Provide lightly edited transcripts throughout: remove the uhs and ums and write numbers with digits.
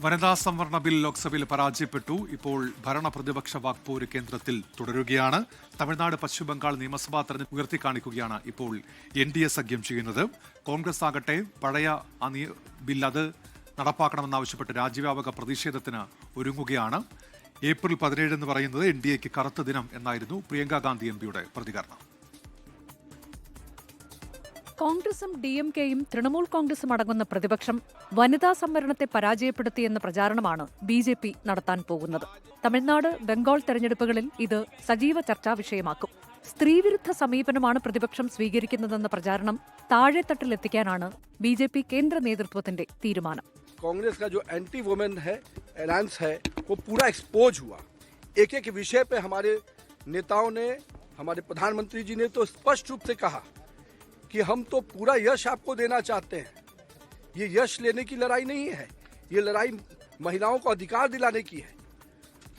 വനിതാ സംവരണ ബിൽ ലോക്സഭയിൽ പരാജയപ്പെട്ടു. ഇപ്പോൾ ഭരണ പ്രതിപക്ഷ വാക്പോര് കേന്ദ്രത്തിൽ തുടരുകയാണ്. തമിഴ്നാട് പശ്ചിമബംഗാൾ നിയമസഭാ തെരഞ്ഞെടുപ്പ് ഉയർത്തിക്കാണിക്കുകയാണ് ഇപ്പോൾ NDA സഖ്യം ചെയ്യുന്നത്. കോൺഗ്രസ് ആകട്ടെ പഴയ ബിൽ അത് നടപ്പാക്കണമെന്നാവശ്യപ്പെട്ട് രാജ്യവ്യാപക പ്രതിഷേധത്തിന് ഒരുങ്ങുകയാണ്. ഏപ്രിൽ 17 എന്ന് പറയുന്നത് NDAക്ക് കറുത്ത ദിനം എന്നായിരുന്നു പ്രിയങ്ക ഗാന്ധി MPയുടെ പ്രതികരണം. കോൺഗ്രസും DMKയും തൃണമൂൽ കോൺഗ്രസും അടങ്ങുന്ന പ്രതിപക്ഷം വനിതാ സംവരണത്തെ പരാജയപ്പെടുത്തിയെന്ന പ്രചാരണമാണ് BJP നടത്താൻ പോകുന്നത്. തമിഴ്നാട്, ബംഗാൾ തെരഞ്ഞെടുപ്പുകളിൽ ഇത് സജീവ ചർച്ചാ വിഷയമാക്കും. സ്ത്രീവിരുദ്ധ സമീപനമാണ് പ്രതിപക്ഷം സ്വീകരിക്കുന്നതെന്ന പ്രചാരണം താഴെത്തട്ടിലെത്തിക്കാനാണ് BJP കേന്ദ്ര നേതൃത്വത്തിന്റെ തീരുമാനം. कांग्रेस का जो एंटी वुमेन है एलायंस है वो पूरा एक्सपोज हुआ. एक एक विषय पे हमारे नेताओं ने, हमारे प्रधानमंत्री जी ने तो स्पष्ट रूप से कहा कि हम तो पूरा यश आपको देना चाहते हैं. ये यश लेने की लड़ाई नहीं है, ये लड़ाई महिलाओं को अधिकार दिलाने की है.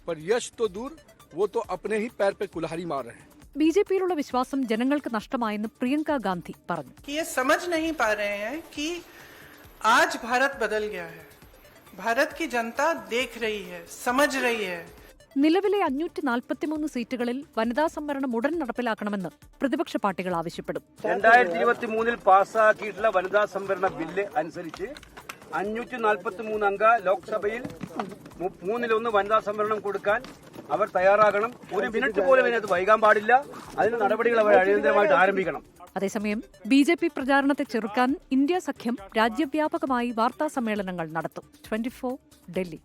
पर यश तो दूर, वो तो अपने ही पैर पे कुल्हाड़ी मार रहे हैं. BJPയിലുള്ള വിശ്വാസം ജനങ്ങൾക്ക് നഷ്ടമായെന്ന് പ്രിയങ്ക ഗാന്ധി പറഞ്ഞു. ये समझ नहीं पा रहे हैं कि आज भारत बदल गया है. भारत की जनता देख रही है, समझ रही है. നിലവിലെ 543 സീറ്റുകളിൽ വനിതാ സംവരണം ഉടൻ നടപ്പിലാക്കണമെന്ന് പ്രതിപക്ഷ പാർട്ടികൾ ആവശ്യപ്പെടും. 2023 പാസ്സാക്കിയിട്ടുള്ള വനിതാ സംവരണ ബില്ല് അനുസരിച്ച് 543 അംഗ ലോക്സഭയിൽ 3/1 വനിതാ സംവരണം കൊടുക്കാൻ അവർ തയ്യാറാകണം. ഒരു മിനിറ്റ് പോലും ഇതിനകത്ത് വൈകാൻ പാടില്ല. അതിന് നടപടികൾ അവർ അടിയന്തരമായിട്ട് ആരംഭിക്കണം. അതേസമയം BJP പ്രചാരണത്തെ ചെറുക്കാൻ ഇന്ത്യ സഖ്യം രാജ്യവ്യാപകമായി വാർത്താ സമ്മേളനങ്ങൾ നടത്തും. 24 ഡൽഹി.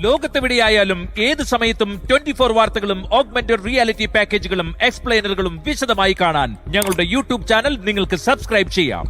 ലോകത്തെവിടെയായാലും ഏത് സമയത്തും 24 വാർത്തകളും ഓഗ്മെന്റഡ് റിയാലിറ്റി പാക്കേജുകളും എക്സ്പ്ലെയിനറുകളും വിശദമായി കാണാൻ ഞങ്ങളുടെ YouTube ചാനൽ നിങ്ങൾക്ക് സബ്സ്ക്രൈബ് ചെയ്യാം.